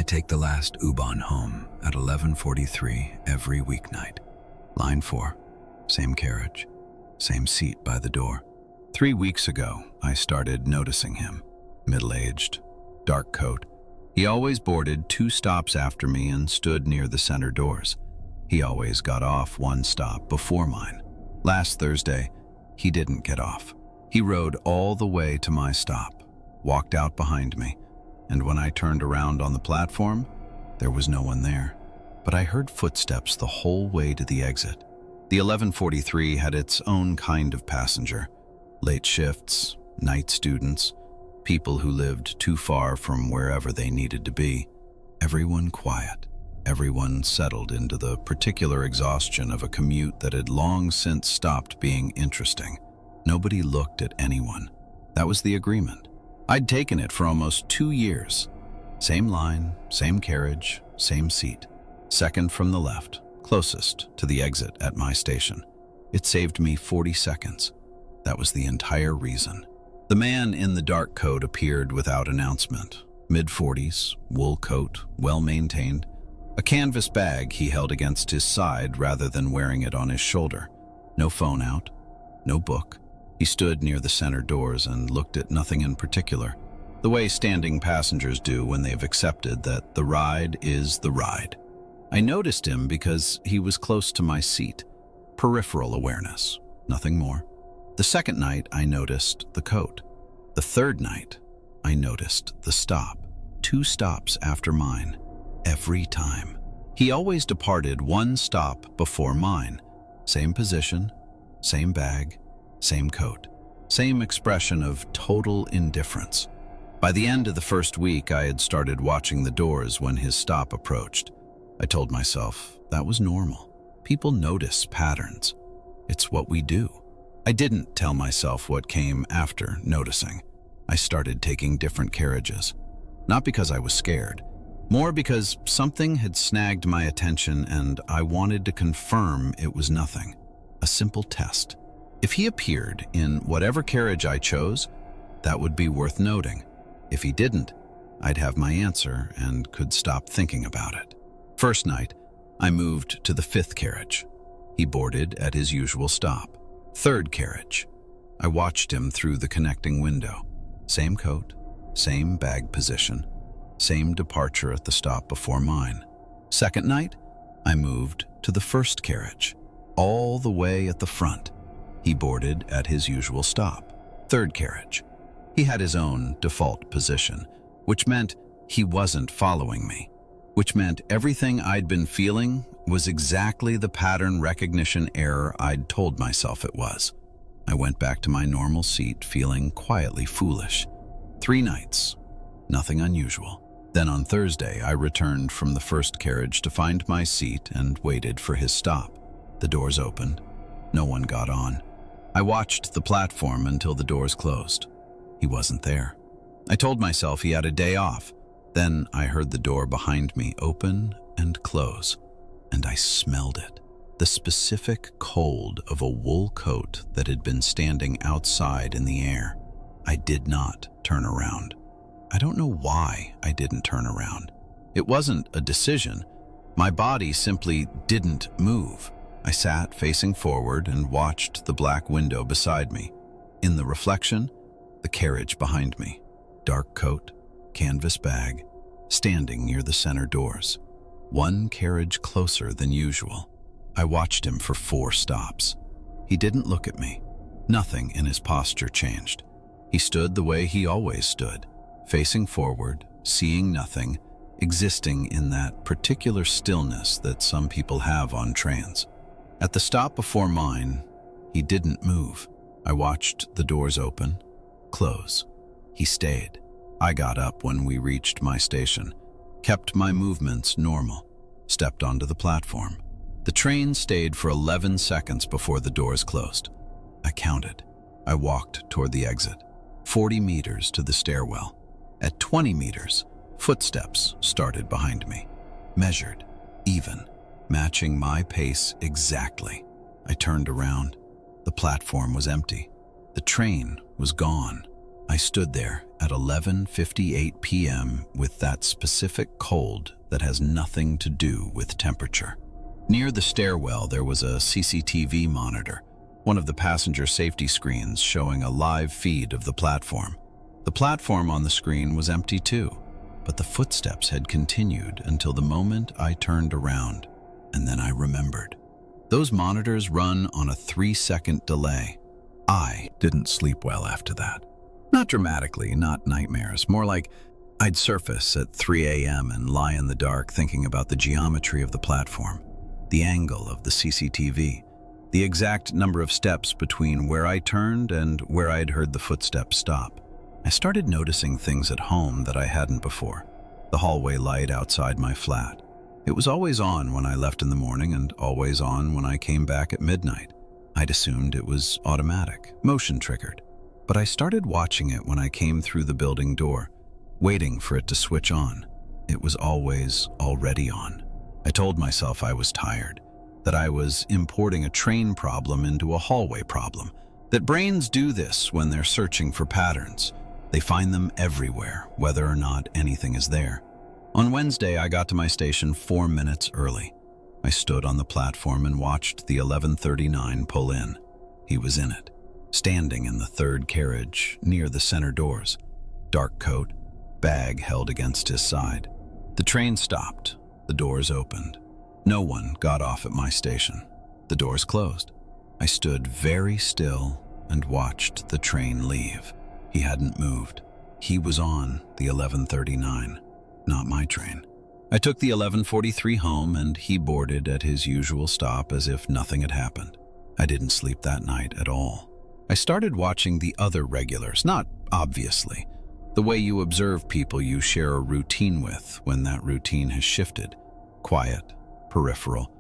take the last U-Bahn home at 11:43 every weeknight. Line 4, same carriage, same seat by the door. 3 weeks ago, I started noticing him. Middle-aged, dark coat. He always boarded 2 stops after me and stood near the center doors. He always got off 1 stop before mine. Last Thursday, he didn't get off. He rode all the way to my stop, walked out behind me, and when I turned around on the platform, there was no one there. But I heard footsteps the whole way to the exit. The 11:43 had its own kind of passenger. Late shifts, night students, people who lived too far from wherever they needed to be. Everyone quiet. Everyone settled into the particular exhaustion of a commute that had long since stopped being interesting. Nobody looked at anyone. That was the agreement. I'd taken it for almost 2 years. Same line, same carriage, same seat. Second from the left, closest to the exit at my station. It saved me 40 seconds. That was the entire reason. The man in the dark coat appeared without announcement. Mid-40s, wool coat, well-maintained. A canvas bag he held against his side rather than wearing it on his shoulder. No phone out, no book. He stood near the center doors and looked at nothing in particular, the way standing passengers do when they've accepted that the ride is the ride. I noticed him because he was close to my seat. Peripheral awareness, nothing more. The second night, I noticed the coat. The third night, I noticed the stop. 2 stops after mine, every time. He always departed 1 stop before mine. Same position, same bag, same coat, same expression of total indifference. By the end of the first week, I had started watching the doors when his stop approached. I told myself that was normal. People notice patterns. It's what we do. I didn't tell myself what came after noticing. I started taking different carriages. Not because I was scared, more because something had snagged my attention and I wanted to confirm it was nothing. A simple test. If he appeared in whatever carriage I chose, that would be worth noting. If he didn't, I'd have my answer and could stop thinking about it. First night, I moved to the 5th carriage. He boarded at his usual stop. 3rd carriage. I watched him through the connecting window. Same coat, same bag position, same departure at the stop before mine. Second night, I moved to the 1st carriage, all the way at the front. He boarded at his usual stop. 3rd carriage. He had his own default position, which meant he wasn't following me, which meant everything I'd been feeling was exactly the pattern recognition error I'd told myself it was. I went back to my normal seat feeling quietly foolish. 3 nights, nothing unusual. Then on Thursday, I returned from the 1st carriage to find my seat and waited for his stop. The doors opened. No one got on. I watched the platform until the doors closed. He wasn't there. I told myself he had a day off. Then I heard the door behind me open and close, and I smelled it. The specific cold of a wool coat that had been standing outside in the air. I did not turn around. I don't know why I didn't turn around. It wasn't a decision. My body simply didn't move. I sat facing forward and watched the black window beside me. In the reflection, the carriage behind me. Dark coat, canvas bag, standing near the center doors. 1 carriage closer than usual. I watched him for 4 stops. He didn't look at me. Nothing in his posture changed. He stood the way he always stood, facing forward, seeing nothing, existing in that particular stillness that some people have on trains. At the stop before mine, he didn't move. I watched the doors open, close. He stayed. I got up when we reached my station, kept my movements normal, stepped onto the platform. The train stayed for 11 seconds before the doors closed. I counted. I walked toward the exit, 40 meters to the stairwell. At 20 meters, footsteps started behind me. Measured, even, matching my pace exactly. I turned around. The platform was empty. The train was gone. I stood there at 11:58 p.m. with that specific cold that has nothing to do with temperature. Near the stairwell, there was a CCTV monitor, one of the passenger safety screens showing a live feed of the platform. The platform on the screen was empty too, but the footsteps had continued until the moment I turned around, and then I remembered. Those monitors run on a 3-second delay. I didn't sleep well after that. Not dramatically, not nightmares, more like I'd surface at 3 a.m. and lie in the dark thinking about the geometry of the platform, the angle of the CCTV, the exact number of steps between where I turned and where I'd heard the footsteps stop. I started noticing things at home that I hadn't before. The hallway light outside my flat. It was always on when I left in the morning and always on when I came back at midnight. I'd assumed it was automatic, motion triggered. But I started watching it when I came through the building door, waiting for it to switch on. It was always already on. I told myself I was tired, that I was importing a train problem into a hallway problem, that brains do this when they're searching for patterns. They find them everywhere, whether or not anything is there. On Wednesday, I got to my station 4 minutes early. I stood on the platform and watched the 11:39 pull in. He was in it, standing in the third carriage near the center doors. Dark coat, bag held against his side. The train stopped. The doors opened. No one got off at my station. The doors closed. I stood very still and watched the train leave. He hadn't moved. He was on the 11:39, not my train. I took the 11:43 home and he boarded at his usual stop as if nothing had happened. I didn't sleep that night at all. I started watching the other regulars, not obviously, the way you observe people you share a routine with when that routine has shifted. Quiet, peripheral,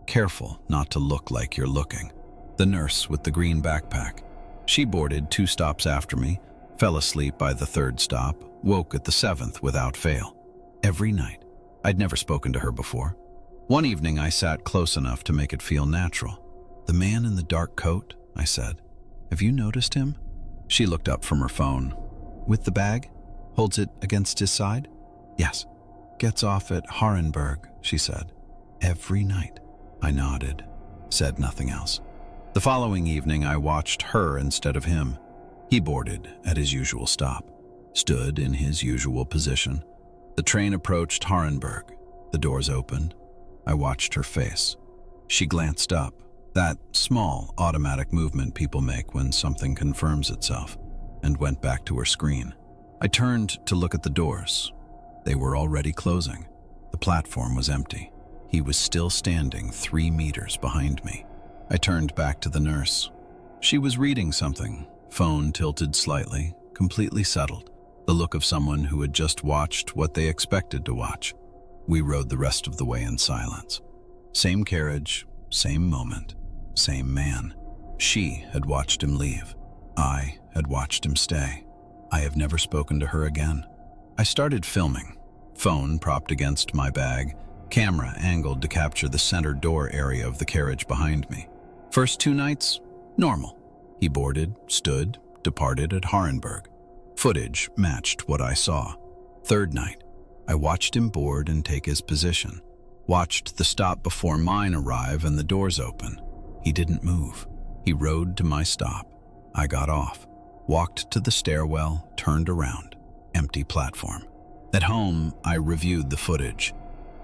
careful not to look like you're looking. The nurse with the green backpack. She boarded 2 stops after me, fell asleep by the 3rd stop, woke at the 7th without fail. Every night. I'd never spoken to her before. One evening I sat close enough to make it feel natural. "The man in the dark coat," I said. "Have you noticed him?" She looked up from her phone. "With the bag? Holds it against his side?" "Yes." "Gets off at Hardenberg," she said. "Every night." I nodded, said nothing else. The following evening I watched her instead of him. He boarded at his usual stop, stood in his usual position. The train approached Hardenberg. The doors opened. I watched her face. She glanced up, that small automatic movement people make when something confirms itself, and went back to her screen. I turned to look at the doors. They were already closing. The platform was empty. He was still standing 3 meters behind me. I turned back to the nurse. She was reading something, phone tilted slightly, completely settled. The look of someone who had just watched what they expected to watch. We rode the rest of the way in silence. Same carriage, same moment, same man. She had watched him leave. I had watched him stay. I have never spoken to her again. I started filming. Phone propped against my bag, camera angled to capture the center door area of the carriage behind me. First 2 nights, normal. He boarded, stood, departed at Hardenberg. Footage matched what I saw. 3rd night, I watched him board and take his position. Watched the stop before mine arrive and the doors open. He didn't move. He rode to my stop. I got off, walked to the stairwell, turned around. Empty platform. At home, I reviewed the footage.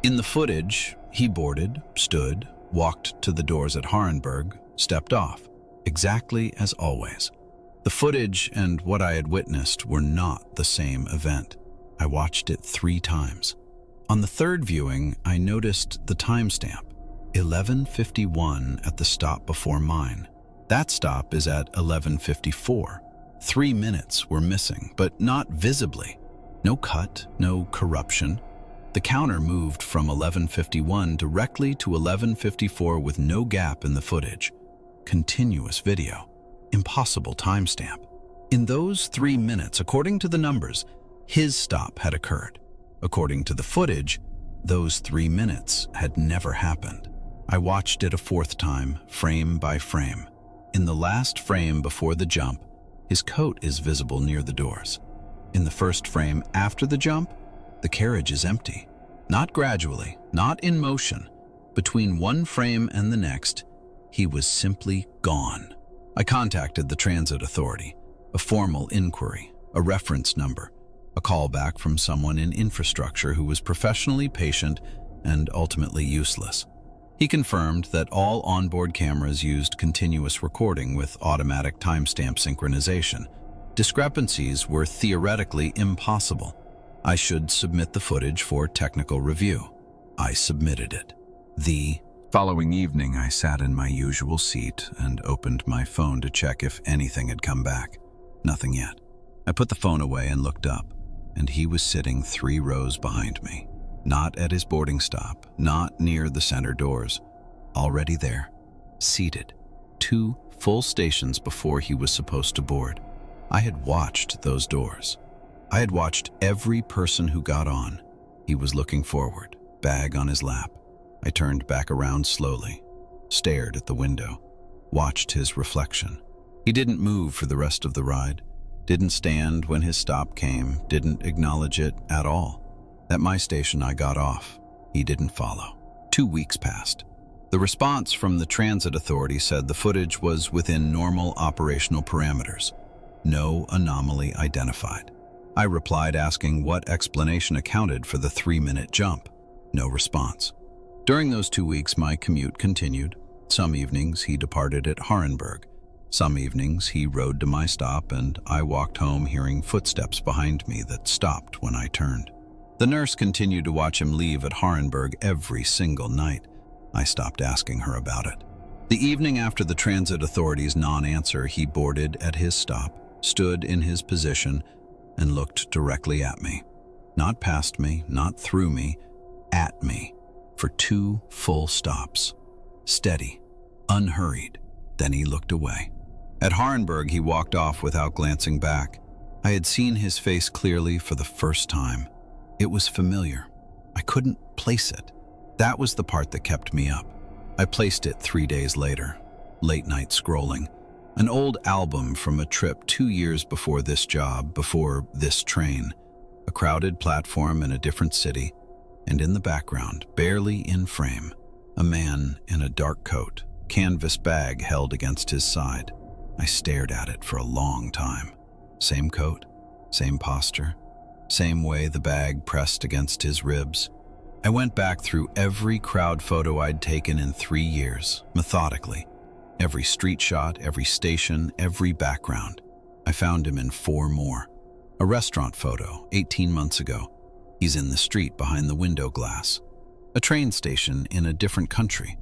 In the footage, he boarded, stood, walked to the doors at Hardenberg, stepped off. Exactly as always. The footage and what I had witnessed were not the same event. I watched it 3 times. On the 3rd viewing, I noticed the timestamp, 11:51 at the stop before mine. That stop is at 11:54. 3 minutes were missing, but not visibly. No cut, no corruption. The counter moved from 11:51 directly to 11:54 with no gap in the footage. Continuous video. Impossible timestamp. In those 3 minutes, according to the numbers, his stop had occurred. According to the footage, those 3 minutes had never happened. I watched it a 4th time, frame by frame. In the last frame before the jump, His coat is visible near the doors. In the first frame after the jump, the carriage is empty. Not gradually, not in motion. Between one frame and the next, he was simply gone. I contacted the transit authority, a formal inquiry, a reference number, a call back from someone in infrastructure who was professionally patient and ultimately useless. He confirmed that all onboard cameras used continuous recording with automatic timestamp synchronization. Discrepancies were theoretically impossible. I should submit the footage for technical review. I submitted it. The following evening, I sat in my usual seat and opened my phone to check if anything had come back. Nothing yet. I put the phone away and looked up, and he was sitting 3 rows behind me. Not at his boarding stop, not near the center doors. Already there, seated, 2 full stations before he was supposed to board. I had watched those doors. I had watched every person who got on. He was looking forward, bag on his lap. I turned back around slowly, stared at the window, watched his reflection. He didn't move for the rest of the ride, didn't stand when his stop came, didn't acknowledge it at all. At my station, I got off. He didn't follow. 2 weeks passed. The response from the transit authority said the footage was within normal operational parameters. No anomaly identified. I replied asking what explanation accounted for the 3-minute jump. No response. During those 2 weeks, my commute continued. Some evenings, he departed at Hardenberg. Some evenings, he rode to my stop, and I walked home hearing footsteps behind me that stopped when I turned. The nurse continued to watch him leave at Hardenberg every single night. I stopped asking her about it. The evening after the transit authority's non-answer, he boarded at his stop, stood in his position, and looked directly at me. Not past me, not through me, at me, for 2 full stops. Steady, unhurried. Then he looked away. At Hardenberg, he walked off without glancing back. I had seen his face clearly for the first time. It was familiar. I couldn't place it. That was the part that kept me up. I placed it 3 days later, late night scrolling. An old album from a trip 2 years before this job, before this train. A crowded platform in a different city, and in the background, barely in frame, a man in a dark coat, canvas bag held against his side. I stared at it for a long time. Same coat, same posture, same way the bag pressed against his ribs. I went back through every crowd photo I'd taken in 3 years, methodically. Every street shot, every station, every background. I found him in 4 more. A restaurant photo, 18 months ago. He's in the street behind the window glass. A train station in a different country.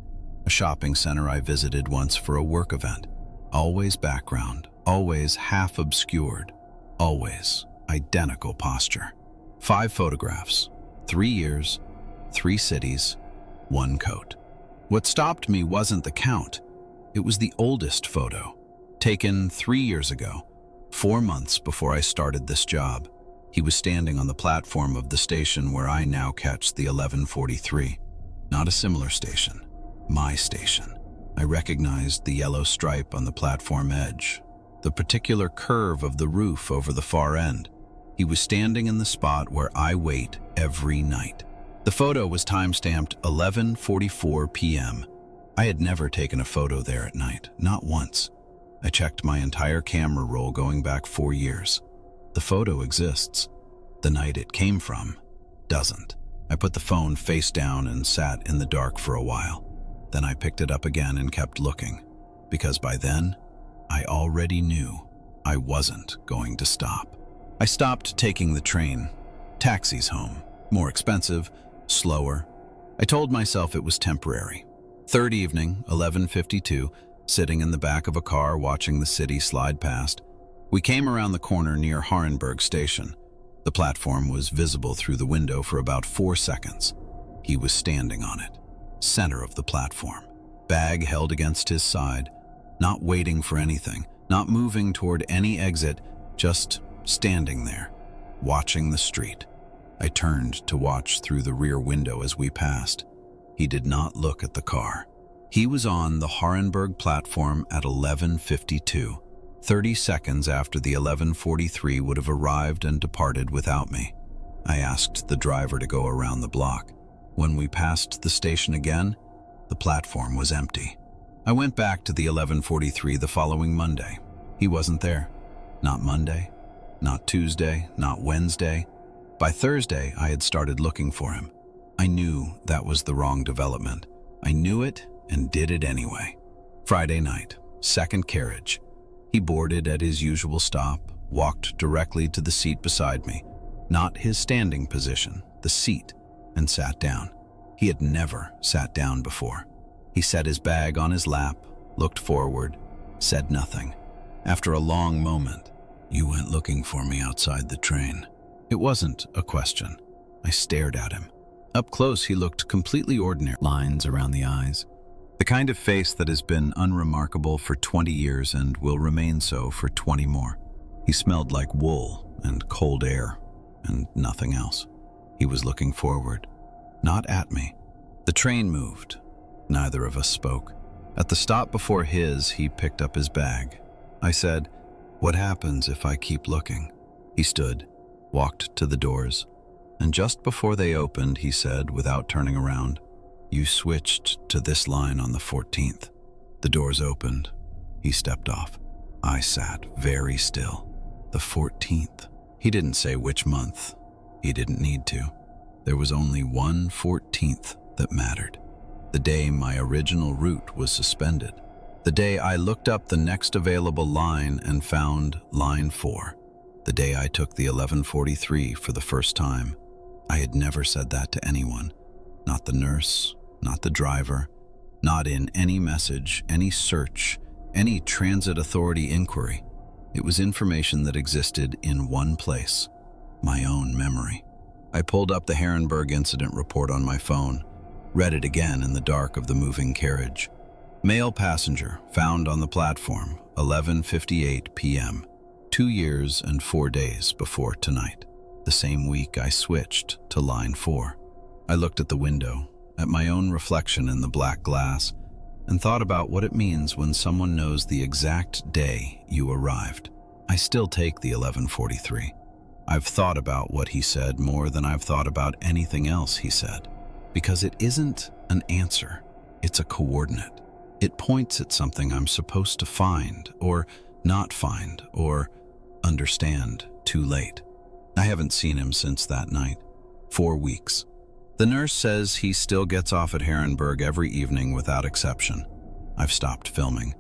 A shopping center I visited once for a work event. Always background, always half obscured, always identical posture. 5 photographs, 3 years, 3 cities, 1 coat. What stopped me wasn't the count. It was the oldest photo, taken 3 years ago, 4 months before I started this job. He was standing on the platform of the station where I now catch the 11:43. Not a similar station, my station. I recognized the yellow stripe on the platform edge, the particular curve of the roof over the far end. He was standing in the spot where I wait every night. The photo was time-stamped 11:44 p.m. I had never taken a photo there at night, not once. I checked my entire camera roll going back 4 years. The photo exists. The night it came from doesn't. I put the phone face down and sat in the dark for a while. Then I picked it up again and kept looking, because by then, I already knew I wasn't going to stop. I stopped taking the train. Taxis home. More expensive, slower. I told myself it was temporary. 3rd evening, 11:52, sitting in the back of a car watching the city slide past. We came around the corner near Hardenberg station. The platform was visible through the window for about 4 seconds. He was standing on it, center of the platform, bag held against his side, not waiting for anything, not moving toward any exit, just standing there, watching the street. I turned to watch through the rear window as we passed. He did not look at the car. He was on the Hardenberg platform at 11:52, 30 seconds after the 11:43 would have arrived and departed without me. I asked the driver to go around the block. When we passed the station again, the platform was empty. I went back to the 11:43 the following Monday. He wasn't there. Not Monday, not Tuesday, not Wednesday. By Thursday, I had started looking for him. I knew that was the wrong development. I knew it and did it anyway. Friday night, second carriage. He boarded at his usual stop, walked directly to the seat beside me, not his standing position, the seat, and sat down. He had never sat down before. He set his bag on his lap, looked forward, said nothing. After a long moment, "You went looking for me outside the train." It wasn't a question. I stared at him. Up close, he looked completely ordinary. Lines around the eyes. The kind of face that has been unremarkable for 20 years and will remain so for 20 more. He smelled like wool and cold air and nothing else. He was looking forward, not at me. The train moved. Neither of us spoke. At the stop before his, he picked up his bag. I said, "What happens if I keep looking?" He stood, walked to the doors, and just before they opened, he said, without turning around, "You switched to this line on the 14th. The doors opened. He stepped off. I sat very still. The 14th. He didn't say which month. He didn't need to. There was only one 14th that mattered. The day my original route was suspended. The day I looked up the next available line and found line 4. The day I took the 11:43 for the first time. I had never said that to anyone. Not the nurse, not the driver, not in any message, any search, any transit authority inquiry. It was information that existed in one place, my own memory. I pulled up the Hardenberg incident report on my phone, read it again in the dark of the moving carriage. Male passenger found on the platform, 11:58 p.m., 2 years and 4 days before tonight. The same week I switched to line 4. I looked at the window, at my own reflection in the black glass, and thought about what it means when someone knows the exact day you arrived. I still take the 11:43. I've thought about what he said more than I've thought about anything else he said, because it isn't an answer, it's a coordinate. It points at something I'm supposed to find, or not find, or understand too late. I haven't seen him since that night. 4 weeks. The nurse says he still gets off at Hardenberg every evening without exception. I've stopped filming.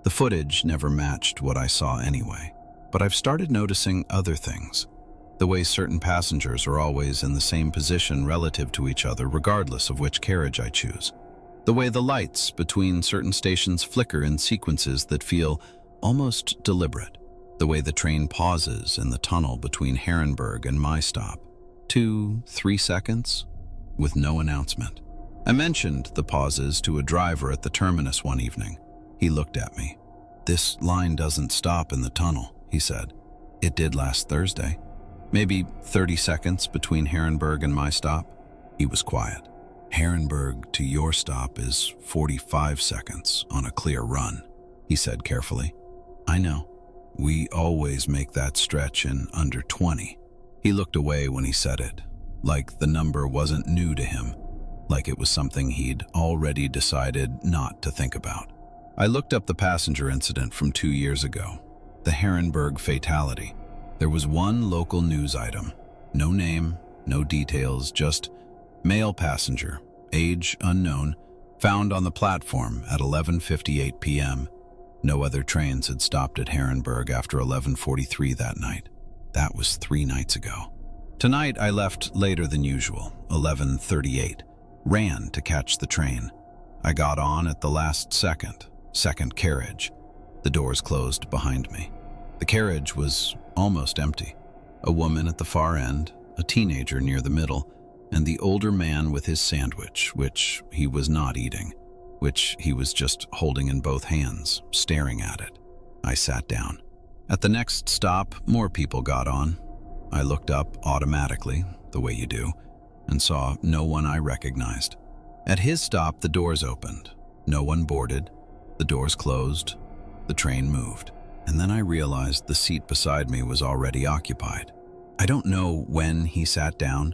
The footage never matched what I saw anyway, but I've started noticing other things. The way certain passengers are always in the same position relative to each other regardless of which carriage I choose. The way the lights between certain stations flicker in sequences that feel almost deliberate. The way the train pauses in the tunnel between Hardenberg and my stop. 2-3 seconds with no announcement. I mentioned the pauses to a driver at the terminus one evening. He looked at me. "This line doesn't stop in the tunnel," he said. "It did last Thursday. Maybe 30 seconds between Hardenberg and my stop." He was quiet. "Hardenberg to your stop is 45 seconds on a clear run," he said carefully. "I know. We always make that stretch in under 20. He looked away when he said it, like the number wasn't new to him, like it was something he'd already decided not to think about. I looked up the passenger incident from 2 years ago, the Hardenberg fatality. There was one local news item, no name, no details, just male passenger, age unknown, found on the platform at 11:58 p.m. No other trains had stopped at Hardenberg after 11:43 that night. That was 3 nights ago. Tonight I left later than usual, 11:38, ran to catch the train. I got on at the last second carriage. The doors closed behind me. The carriage was almost empty. A woman at the far end, a teenager near the middle, and the older man with his sandwich, which he was not eating, which he was just holding in both hands, staring at it. I sat down. At the next stop, more people got on. I looked up automatically, the way you do, and saw no one I recognized. At his stop, the doors opened. No one boarded. The doors closed. The train moved. and then I realized the seat beside me was already occupied. I don't know when he sat down.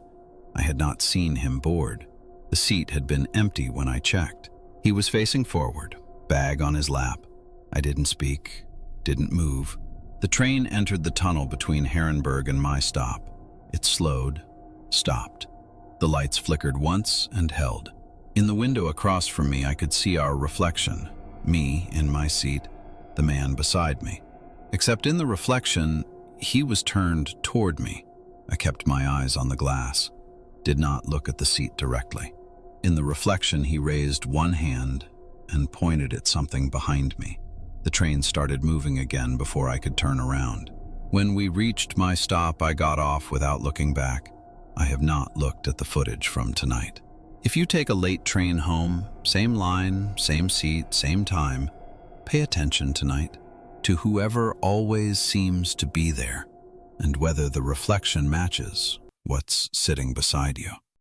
I had not seen him board. The seat had been empty when I checked. He was facing forward, bag on his lap. I didn't speak, didn't move. The train entered the tunnel between Hardenberg and my stop. It slowed, stopped. The lights flickered once and held. In the window across from me, I could see our reflection, me in my seat, the man beside me. Except in the reflection, he was turned toward me. I kept my eyes on the glass, did not look at the seat directly. In the reflection, he raised one hand and pointed at something behind me. The train started moving again before I could turn around. When we reached my stop, I got off without looking back. I have not looked at the footage from tonight. If you take a late train home, same line, same seat, same time, pay attention tonight to whoever always seems to be there and whether the reflection matches what's sitting beside you.